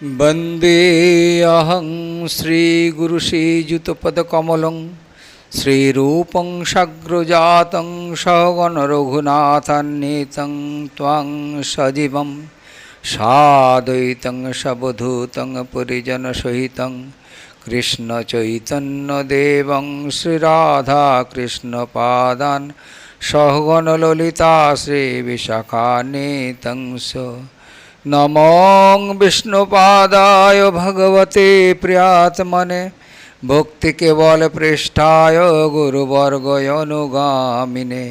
वंदे अहं श्रीगुरुश्रीयुतपदकमलं श्रीरूपं सग्रजातं सहगण रघुनाथान्वितं त्वां सजीवं साद्वैतं सवधूतं परिजनसहितं कृष्णचैतन्यदेवं श्रीराधाकृष्णपादान् सहगण ललिता श्रीविशाखान्वितं स नमो विष्णुपादाय भगवते प्रियात्मने भक्ति केवल पृष्ठाय गुरुवर्गनुगामिने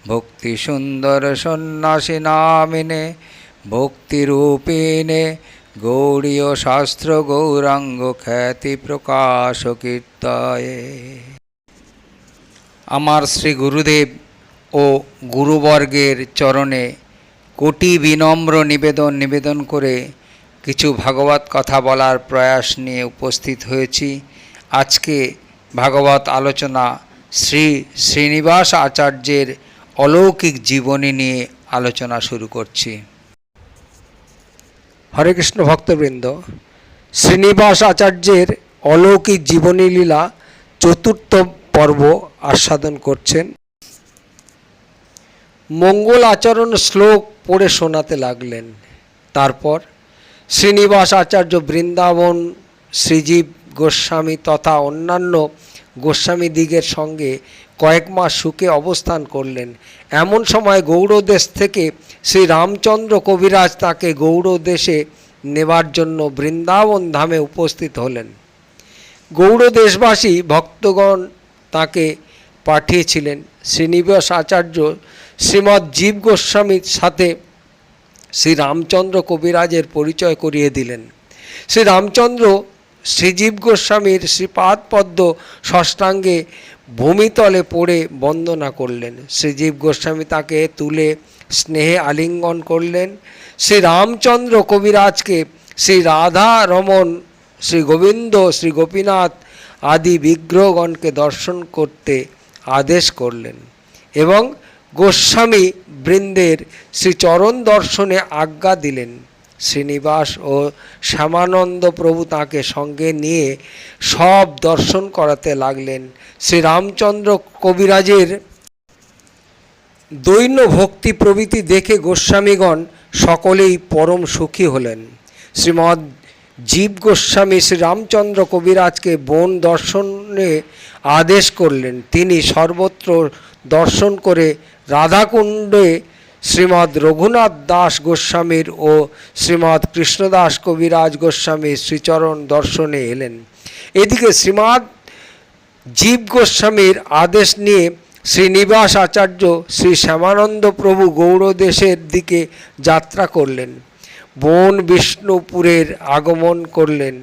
भक्ति सुंदर सन्यासी नामिने भक्ति रूपिणे गौड़ीय शास्त्र गौरांग ख्याति प्रकाश कीर्तये। आमार श्री गुरुदेव ओ गुरुवर्गेर चरणे कोटि विनम्र निवेदन करे किछु भागवत कथा बलार प्रयास निये उपस्थित हয়েছি। आज के भागवत आलोचना श्री श्रीनिवास आचार्येर अलौकिक जीवनी निये आलोचना शुरू करছি। हरे कृष्ण भक्तवृंद, श्रीनिवास आचार्येर अलौकिक जीवनी लीला चतुर्थ पर्व आस्वादन करছেন। मंगल आचरण श्लोक पढ़े शोनाते लागलेन। तारपर श्रीनिवास आचार्य बृंदावन श्रीजीव गोस्वामी तथा अन्यान्य गोस्वामी दिगेर संगे कয়েক मास सुखे अवस्थान करलेन। एमन समय गौड़देश थेके श्री रामचंद्र कविराज ताके गौड़देशे नेवार जन्य बृंदावन धामे उपस्थित हलेन। गौड़देशबासी भक्तगण ताके पाठिয়েছিলেন। श्रीनिवास आचार्य श्रीमद् जीव गोस्वामीर साथे श्री रामचंद्र कविराजेर परिचय करिए दिलेन। श्री रामचंद्र श्रीजीव गोस्वामीर श्रीपाद पद्म षष्ठांगे भूमितले पड़े वंदना करलेन। श्रीजीव गोस्वामी ताके तुले स्नेहे आलिंगन करलेन। श्री रामचंद्र कविराज के श्री राधा रमन श्री गोविंद श्री गोपीनाथ आदि विग्रहगण के दर्शन करते आदेश करलेन एवं गोस्वामी बृंदेर श्री चरण दर्शने आज्ञा दिलेन। श्रीनिवास और श्यामानंद प्रभु ताके संगे निये सब दर्शन कराते लागलेन। श्री रामचंद्र कविराजेर दैन्य भक्ति प्रभृति देखे गोस्वामीगण सकलेई परम सुखी हलेन। श्रीमद् जीव गोस्वामी श्री रामचंद्र कविराज के वन दर्शने आदेश करलेन। तिनि सर्वत्र दर्शन करे राधाकुंडे श्रीमद् रघुनाथ दास गोस्वामीर और श्रीमद् कृष्णदास कविराज गोस्वामी श्रीचरण दर्शने एलेन। एदिके श्रीमद् जीव गोस्वामीर आदेश निये श्रीनिवास आचार्य श्री श्यामानंद प्रभु गौड़देशेर दिके यात्रा करलेन। बन विष्णुपुरेर आगमन करलेन।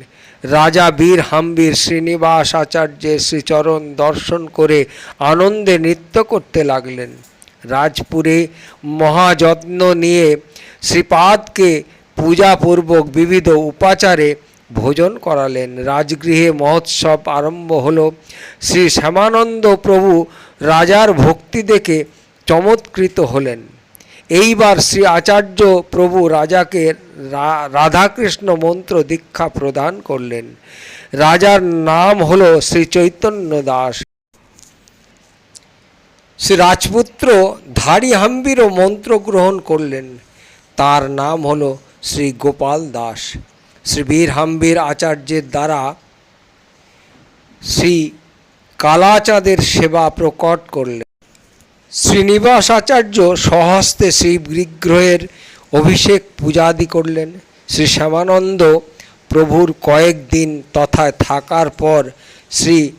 राजा वीर हाम्बीर श्रीनिवास आचार्य श्रीचरण दर्शन करे आनंदे नृत्य करते लागलेन। राजपुरे महायज्ञ निये श्रीपाद के पूजापूर्वक विविध उपाचारे भोजन करालेन। राजगृहे महोत्सव आरम्भ हलो। श्री श्यामानंद प्रभु राजार भक्ति देखे चमत्कृत हलेन। एइबार श्री आचार्य प्रभु राजा के राधाकृष्ण मंत्र दीक्षा प्रदान करलेन। राजार नाम हलो श्री चैतन्य दास। श्री राजपुत्र धारी हाम्बीर मंत्र ग्रहण करलेन। तार नाम हलो श्री गोपाल दास। श्री वीर हाम्बीर आचार्येर द्वारा श्री कालाचाँदेर सेवा प्रकट करलेन। श्रीनिवास आचार्य सहस्ते श्री विग्रहेर अभिषेक पूजादि करलेन। श्री श्यामानंद प्रभुर कয়েক दिन तथा थाकार पर श्री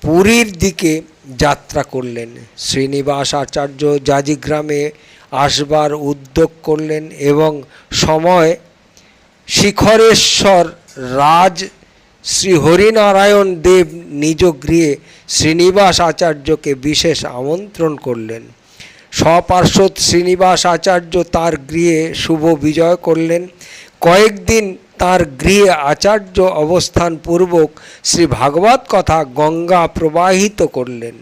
पुरीर दिके यात्रा करलेन। श्रीनिवास आचार्य जाजिग्रामे आसबार उद्योग करलेन एवं समय शिखरेश्वर राज श्री हरिनारायण देव निज गृहे श्रीनिवास आचार्य के विशेष आमंत्रण करलेन। सपार्षद श्रीनिवास आचार्य तार गृहे शुभ विजय करलेन। कয়েক दिन तार गृहे आचार्य अवस्थान पूर्वक श्री भागवत कथा गंगा प्रवाहित करलेन।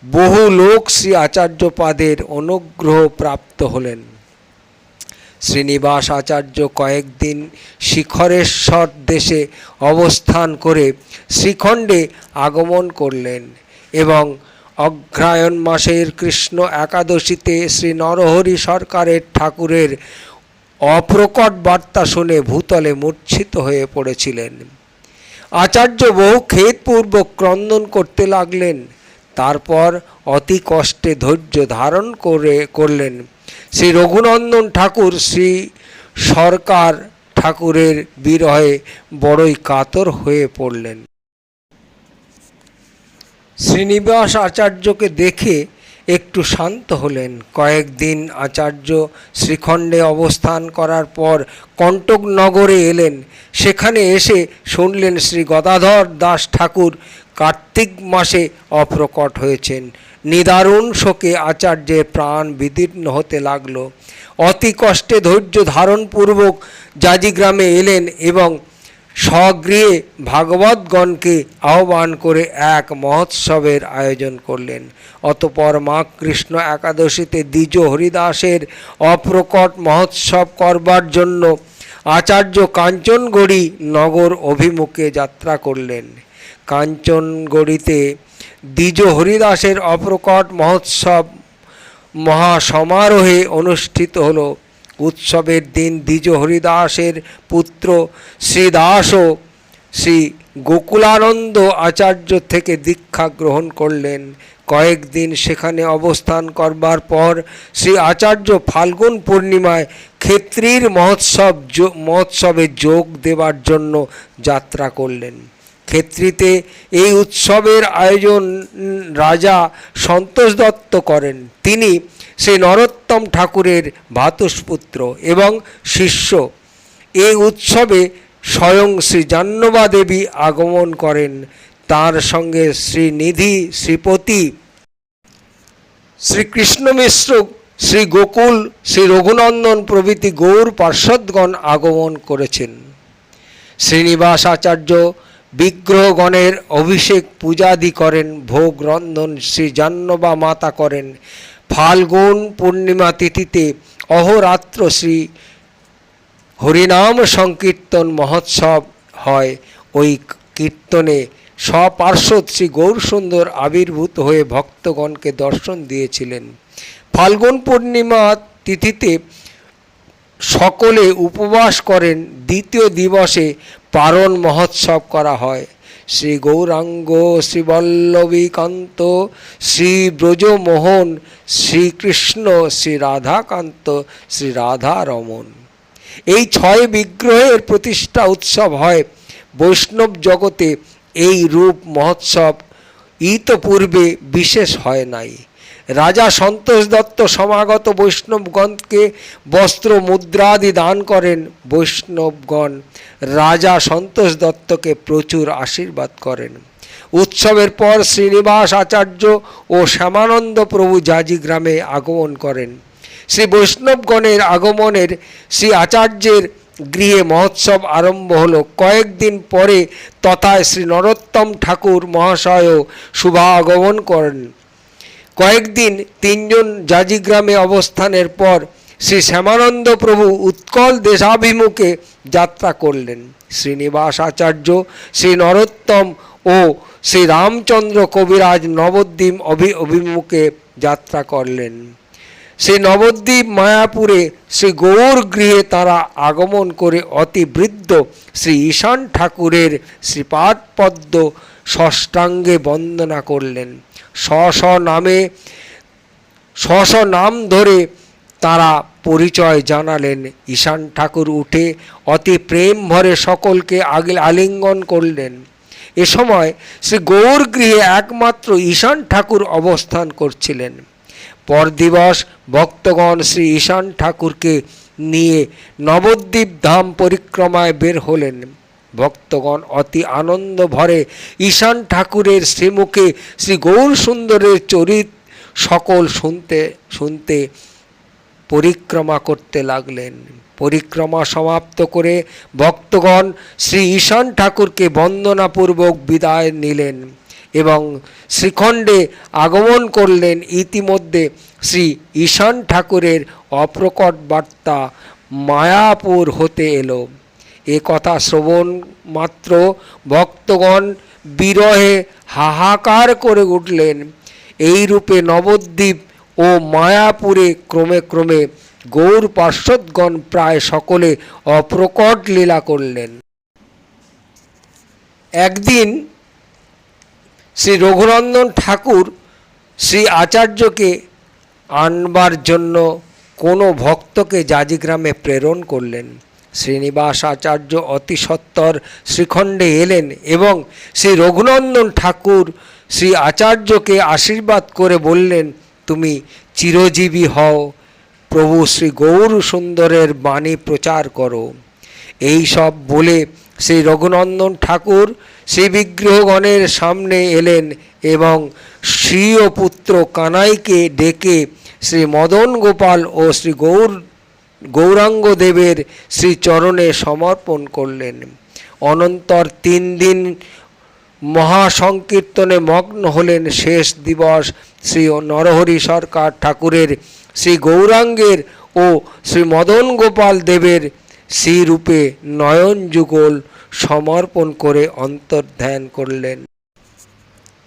बहु लोक श्री आचार्य पादेर अनुग्रह प्राप्त हलेन। শ্রীনিবাস আচার্য কয়েকদিন শিখরেশ্বর দেশে অবস্থান করে শ্রীখণ্ডে আগমন করলেন এবং অগ্রহায়ণ মাসের কৃষ্ণ একাদশীতে শ্রী নরহরি সরকারের ঠাকুরের অপ্রকট বার্তা শুনে ভূতলে মূর্ছিত হয়ে পড়েছিলেন। আচার্য বহু খেদপূর্বক ক্রন্দন করতে লাগলেন। তারপর অতি কষ্টে ধৈর্য ধারণ করলেন। শ্রী রঘুনন্দন ঠাকুর শ্রী সরকার ঠাকুরের বিরহে বড়ই কাতর হয়ে পড়লেন। শ্রীনিবাস আচার্যকে দেখে একটু শান্ত হলেন। কয়েকদিন আচার্য শ্রীখণ্ডে অবস্থান করার পর কণ্টক নগরে এলেন। সেখানে এসে শুনলেন শ্রী গদাধর দাস ঠাকুর কার্তিক মাসে অপ্রকট হয়েছেন। নিদারুণ শোকে আচার্যের প্রাণ বিদীর্ণ হতে লাগলো। অতি কষ্টে ধৈর্য ধারণপূর্বক জাজিগ্রামে এলেন এবং স্বগৃহে ভাগবতগণকে আহ্বান করে এক মহোৎসবের আয়োজন করলেন। অতঃপর মাঘ কৃষ্ণ একাদশীতে দ্বিজ হরিদাসের অপ্রকট মহোৎসব করবার জন্য আচার্য কাঞ্চনগড়ি নগর অভিমুখে যাত্রা করলেন। কাঞ্চনগড়িতে দ্বিজ হরিদাসের অপ্রকট মহোৎসব মহাসমারোহে অনুষ্ঠিত হল। উৎসবের দিন দ্বিজ হরিদাসের পুত্র শ্রীদাসও শ্রী গোকুলানন্দ আচার্য থেকে দীক্ষা গ্রহণ করলেন। কয়েকদিন সেখানে অবস্থান করবার পর শ্রী আচার্য ফাল্গুন পূর্ণিমায় ক্ষেত্রীর মহোৎসবে যোগ দেবার জন্য যাত্রা করলেন। ক্ষেত্রীতে এই উৎসবের আয়োজন রাজা সন্তোষ দত্ত করেন। তিনি শ্রী নরোত্তম ঠাকুরের ভ্রাতুষ্পুত্র এবং শিষ্য। এই উৎসবে স্বয়ং শ্রী জাহ্নবা দেবী আগমন করেন। তার সঙ্গে শ্রীনিধি, শ্রীপতি, শ্রীকৃষ্ণ মিশ্র, শ্রী গোকুল, শ্রী রঘুনন্দন প্রভৃতি গৌর পার্ষদগণ আগমন করেছেন। শ্রীনিবাস আচার্য বিগ্রহগণের অভিষেক পূজাদি করেন। ভোগ রন্ধন শ্রী জাহ্নবা মাতা করেন। ফাল্গুন পূর্ণিমা তিথিতে অহোরাত্র শ্রী হরিনাম সংকীর্তন মহোৎসব হয়। ওই কীর্তনে স্বপার্শ্বদ শ্রী গৌরসুন্দর আবির্ভূত হয়ে ভক্তগণকে দর্শন দিয়েছিলেন। ফাল্গুন পূর্ণিমা তিথিতে সকলে উপবাস করেন। দ্বিতীয় দিবসে পারণ মহোৎসব করা হয়। শ্রী গৌরাঙ্গ, শ্রী বল্লভীকান্ত, শ্রী ব্রজমোহন, শ্রীকৃষ্ণ, শ্রী রাধাকান্ত, শ্রী রাধারমণ, এই 6 বিগ্রহের প্রতিষ্ঠা উৎসব হয়। বৈষ্ণব জগতে এই রূপ মহোৎসব ইতপূর্বে বিশেষ হয় নাই। রাজা সন্তোষ দত্ত সমাগত বৈষ্ণবগণকে বস্ত্র মুদ্রাদি দান করেন। বৈষ্ণবগণ রাজা সন্তোষ দত্তকে প্রচুর আশীর্বাদ করেন। উৎসবের পর শ্রীনিবাস আচার্য ও শ্যামানন্দ প্রভু জাজিগ্রামে আগমন করেন। শ্রী বৈষ্ণবগণের আগমনের শ্রী আচার্যের গৃহে মহোৎসব আরম্ভ হল। কয়েকদিন পরে তথায় শ্রী নরোত্তম ঠাকুর মহাশয়ও শুভাগমন করেন। কয়েকদিন 3 জন জাজিগ্রামে অবস্থানের পর শ্রী শ্যামানন্দ প্রভু উৎকল দেশাভিমুখে যাত্রা করলেন। শ্রীনিবাস আচার্য শ্রী নরোত্তম ও শ্রী রামচন্দ্র কবিরাজ নবদ্বীপ অভিমুখে যাত্রা করলেন। শ্রী নবদ্বীপ মায়াপুরে শ্রী গৌর গৃহে তারা আগমন করে অতি বৃদ্ধ শ্রী ঈশান ঠাকুরের শ্রীপাদপদ্ম ষষ্ঠাঙ্গে বন্দনা করলেন। স্ব নাম ধরে তারা পরিচয় জানালেন। ঈশান ঠাকুর উঠে অতি প্রেম ভরে সকলকে আলিঙ্গন করলেন। এ সময় শ্রী গৌর গৃহে একমাত্র ঈশান ঠাকুর অবস্থান করছিলেন। পর দিবস ভক্তগণ শ্রী ঈশান ঠাকুরকে নিয়ে নবদ্বীপ ধাম পরিক্রমায় বের হলেন। ভক্তগণ অতি আনন্দ ভরে ঈশান ঠাকুরের শ্রীমুখে শ্রী গৌর সুন্দরের চরিত সকল শুনতে শুনতে পরিক্রমা করতে লাগলেন। পরিক্রমা সমাপ্ত করে ভক্তগণ শ্রী ঈশান ঠাকুরকে বন্দনাপূর্বক বিদায় নিলেন এবং শ্রীখণ্ডে আগমন করলেন। ইতিমধ্যে শ্রী ঈশান ঠাকুরের অপ্রকট বার্তা মায়াপুর হতে এলো। এ কথা শ্রবণ মাত্র ভক্তগণ বিরহে হাহাকার করে উঠলেন। এই রূপে নবদ্বীপ ও মায়াপুরে ক্রমে ক্রমে গৌর পার্ষদগণ প্রায় সকলে অপ্রকট লীলা করলেন। একদিন শ্রী রঘুনন্দন ঠাকুর শ্রী আচার্যকে আনবার জন্য কোনো ভক্তকে জাজিগ্রামে প্রেরণ করলেন। শ্রীনিবাস আচার্য অতি সত্বর শ্রীখণ্ডে এলেন এবং শ্রী রঘুনন্দন ঠাকুর শ্রী আচার্যকে আশীর্বাদ করে বললেন, তুমি চিরজীবী হও, প্রভু শ্রী গৌর সুন্দরের বাণী প্রচার করো। এই সব বলে শ্রী রঘুনন্দন ঠাকুর শ্রী বিগ্রহগণের সামনে এলেন এবং স্বীয় পুত্র কানাইকে ডেকে শ্রী মদন গোপাল ও শ্রী গৌরাঙ্গ দেবের শ্রীচরণে সমর্পণ করলেন। অনন্তর 3 দিন মহাসংকীর্তনে মগ্ন হলেন। শেষ দিবস শ্রী নরহরি সরকার ঠাকুরের শ্রী গৌরাঙ্গের ও শ্রী মদন গোপাল দেবের শ্রীরূপে নয়ন যুগল সমর্পণ করে অন্তর্ধ্যান করলেন।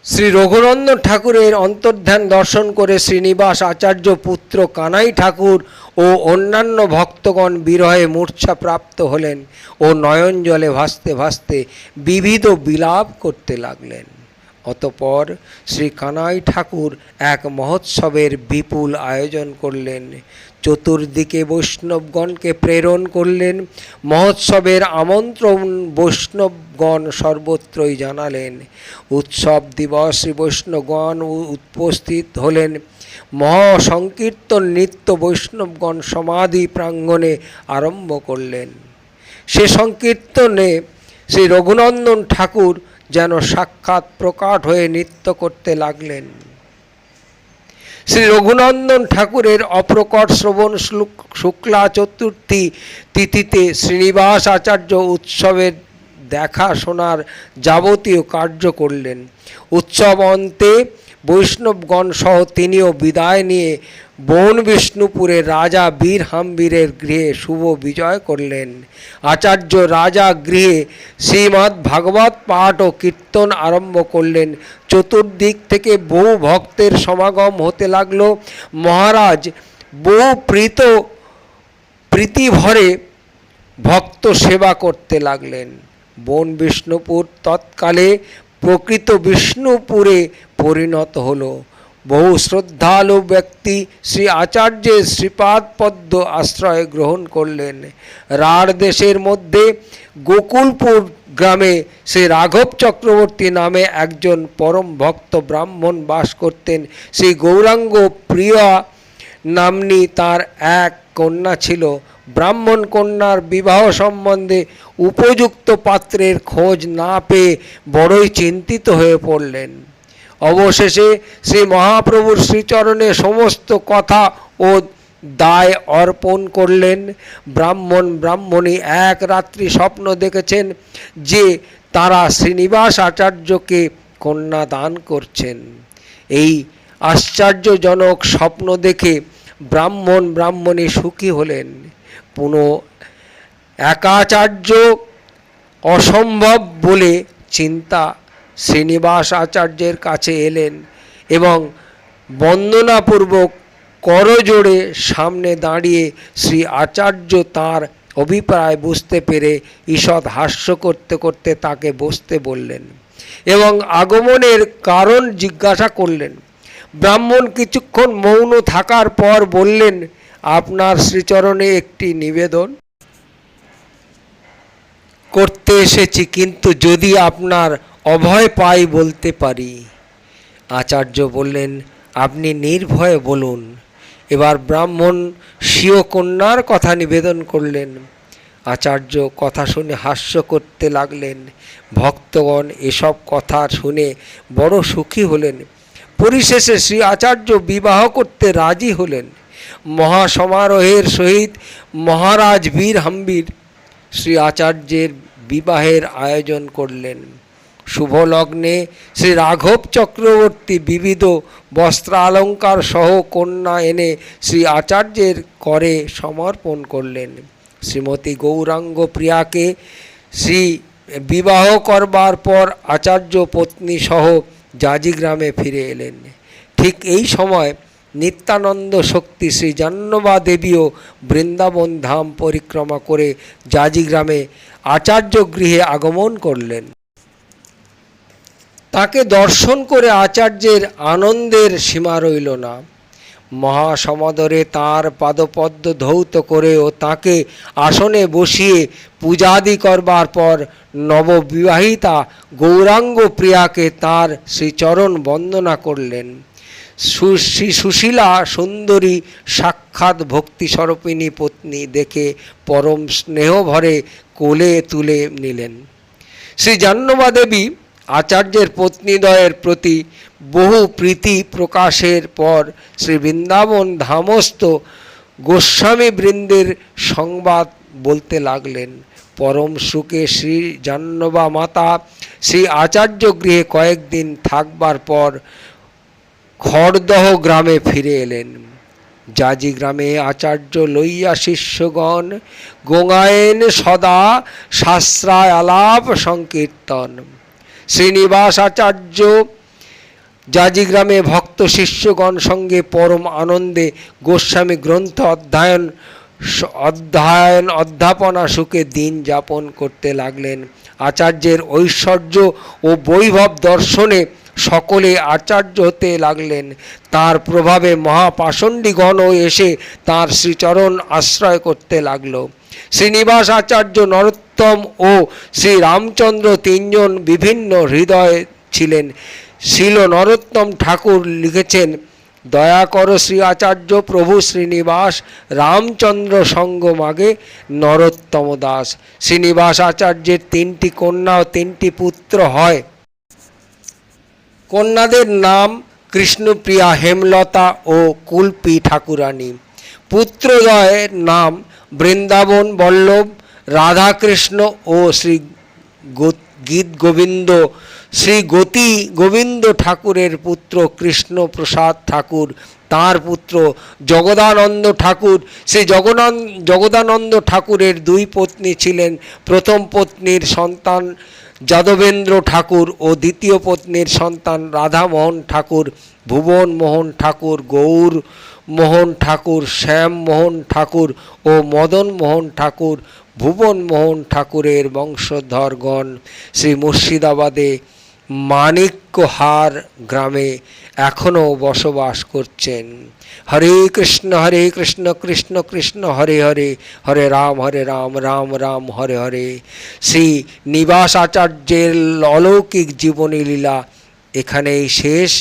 শ্রী রঘুনন্দন ঠাকুরের অন্তর্ধ্যান দর্শন করে শ্রীনিবাস আচার্য পুত্র কানাই ঠাকুর ও অন্যান্য ভক্তগণ বিরহে মূর্ছা প্রাপ্ত হলেন ও নয়ন জলে ভাসতে ভাসতে বিবিধ বিলাপ করতে লাগলেন। অতঃপর শ্রী কানাই ঠাকুর এক মহোৎসবের বিপুল আয়োজন করলেন। চতুর্দিকে বৈষ্ণবগণকে প্রেরণ করলেন। মহোৎসবের আমন্ত্রণ বৈষ্ণবগণ সর্বত্রই জানালেন। উৎসব দিবস শ্রী বৈষ্ণবগণ উপস্থিত হলেন। মহাসংকীর্তন নিত্য বৈষ্ণবগণ সমাধি প্রাঙ্গণে আরম্ভ করলেন। সে সংকীর্তনে শ্রী রঘুনন্দন ঠাকুর যেন সাক্ষাৎ প্রকাট হয়ে নৃত্য করতে লাগলেন। শ্রী রঘুনন্দন ঠাকুরের অপ্রকট শ্রবণ শুক্লা চতুর্থী তিথিতে শ্রীনিবাস আচার্য উৎসবের দেখা শোনার যাবতীয় কার্য করলেন। উৎসব অন্তে বৈষ্ণবগণ সহ তিনিও বিদায় নিয়ে বন বিষ্ণুপুরের রাজা বীর হাম্বীরের গৃহে শুভ বিজয় করলেন। আচার্য রাজা গৃহে শ্রীমদ্ ভাগবত পাঠ ও কীর্তন আরম্ভ করলেন। চতুর্দিক থেকে বহু ভক্তের সমাগম হতে লাগলো। মহারাজ বহু প্রীতি ভরে ভক্ত সেবা করতে লাগলেন। বন বিষ্ণুপুর তৎকালে প্রকৃত বিষ্ণুপুরে পরিণত হলো। বহু শ্রদ্ধালু ব্যক্তি শ্রী আচার্যের শ্রীপাদ পদ্ম আশ্রয় গ্রহণ করলেন। রাঢ় দেশের মধ্যে গোকুলপুর গ্রামে শ্রী রাঘব চক্রবর্তী নামে একজন পরম ভক্ত ব্রাহ্মণ বাস করতেন। শ্রী গৌরাঙ্গ প্রিয়া নাম্নী তার এক কন্যা ছিল। ব্রাহ্মণ কন্যার বিবাহ সম্বন্ধে উপযুক্ত পাত্রের খোঁজ না পেয়ে বড়ই চিন্তিত হয়ে পড়লেন। অবশেষে শ্রী মহাপ্রভুর শ্রীচরণে সমস্ত কথা ও দায় অর্পণ করলেন। ব্রাহ্মণী এক রাত্রি স্বপ্ন দেখেছেন যে তারা শ্রীনিবাস আচার্যকে কন্যা দান করছেন। এই আশ্চর্যজনক স্বপ্ন দেখে ব্রাহ্মণী সুখী হলেন। পুনঃ একাচার্য অসম্ভব বলে চিন্তা শ্রীনিবাস আচার্যের কাছে এলেন এবং বন্দনাপূর্বক করজোড়ে সামনে দাঁড়িয়ে শ্রী আচার্য তাঁর অভিপ্রায় বুঝতে পেরে ঈষৎ হাস্য করতে করতে তাকে বসতে বললেন এবং আগমনের কারণ জিজ্ঞাসা করলেন। ব্রাহ্মণ কিছুক্ষণ মৌন থাকার পর বললেন, আপনার শ্রীচরণে একটি নিবেদন করতে এসেছি, কিন্তু যদি আপনার অভয় পাই বলতে পারি। আচার্য বললেন, আপনি নির্ভয়ে বলুন। এবার ব্রাহ্মণ স্বীয় কন্যার কথা নিবেদন করলেন। আচার্য কথা শুনে হাস্য করতে লাগলেন। ভক্তগণ এসব কথা শুনে বড় সুখী হলেন। পরিশেষে শ্রী আচার্য বিবাহ করতে রাজি হলেন। মহাসমারোহের সহিত মহারাজ বীর হাম্বীর শ্রী আচার্যের বিবাহের আয়োজন করলেন। শুভ লগ্নে শ্রী রাঘব চক্রবর্তী বিবিধ বস্ত্রালঙ্কার সহ কন্যা এনে শ্রী আচার্যের করে সমর্পণ করলেন। শ্রীমতী গৌরাঙ্গ প্রিয়াকে শ্রী বিবাহ করবার পর আচার্য পত্নী সহ জাজিগ্রামে ফিরে এলেন। ঠিক এই সময় নিত্যানন্দ শক্তি শ্রী জাহ্নবা দেবীও বৃন্দাবন ধাম পরিক্রমা করে জাজিগ্রামে আচার্য গৃহে আগমন করলেন। তাকে দর্শন করে আচার্যের আনন্দের সীমা রইল না। মহাসমদরে তাঁর পাদপদ্ম ধৌত করে ও তাঁকে আসনে বসিয়ে পূজাদি করবার পর নববিবাহিতা গৌরাঙ্গ প্রিয়াকে তাঁর শ্রীচরণ বন্দনা করলেন। শ্রী সুশীলা সুন্দরী সাক্ষাৎ ভক্তিস্বরূপিণী পত্নী দেখে পরম স্নেহভরে কোলে তুলে নিলেন। শ্রী জাহ্নবা দেবী আচার্যের পত্নীদ্বয়ের প্রতি বহু প্রীতি প্রকাশের পর শ্রী বৃন্দাবন ধামস্থ গোস্বামী বৃন্দের সংবাদ বলতে লাগলেন। পরম সুখে শ্রী জাহ্নবা মাতা শ্রী আচার্য গৃহে কয়েকদিন থাকবার পর খড়দহ গ্রামে ফিরে এলেন। জাজি গ্রামে আচার্য লইয়া শিষ্যগণ গোঙায়েন সদা শাস্ত্রায় আলাপ সংকীর্তন। শ্রীনিবাস আচার্য জাজিগ্রামে ভক্ত শিষ্যগণ সঙ্গে পরম আনন্দে গোস্বামী গ্রন্থ অধ্যাপনা সুখে দিন যাপন করতে লাগলেন। আচার্যের ঐশ্বর্য ও বৈভব দর্শনে সকলে আচার্য হতে লাগলেন। তার প্রভাবে মহাপাষণ্ডীগণও এসে তাঁর শ্রীচরণ আশ্রয় করতে লাগল। শ্রীনিবাস আচার্য, নরোত্তম ও শ্রী রামচন্দ্র তিনজন বিভিন্ন হৃদয়ে ছিলেন। শিল নরোত্তম ঠাকুর লিখেছেন, দয়া করো শ্রী আচার্য প্রভু শ্রীনিবাস রামচন্দ্র সঙ্গ মাগে নরোত্তম দাস। শ্রীনিবাস আচার্যের 3টি কন্যা ও 3টি পুত্র হয়। কন্যাদের নাম কৃষ্ণপ্রিয়া, হেমলতা ও কুলপী ঠাকুরানী। পুত্রদ্বয়ের নাম বৃন্দাবন বল্লভ, রাধাকৃষ্ণ ও শ্রী গীত গোবিন্দ। শ্রী গতি গোবিন্দ ঠাকুরের পুত্র কৃষ্ণপ্রসাদ ঠাকুর, তাঁর পুত্র জগদানন্দ ঠাকুর। শ্রী জগদানন্দ ঠাকুরের 2 পত্নী ছিলেন। প্রথম পত্নীর সন্তান যাদবেন্দ্র ঠাকুর ও দ্বিতীয় পত্নীর সন্তান রাধামোহন ঠাকুর। ভুবন মোহন ঠাকুর, গৌর মোহন ঠাকুর, শ্যাম মোহন ঠাকুর ও মদন মোহন ঠাকুর ভুবন মোহন ঠাকুরের বংশধরগণ শ্রী মুর্শিদাবাদে মানিক্যহার গ্রামে এখনও বসবাস করছেন। হরে কৃষ্ণ কৃষ্ণ কৃষ্ণ হরে হরে, হরে রাম রাম রাম হরে হরে। শ্রী নিবাস আচার্যের অলৌকিক জীবনী লীলা এখানেই শেষ।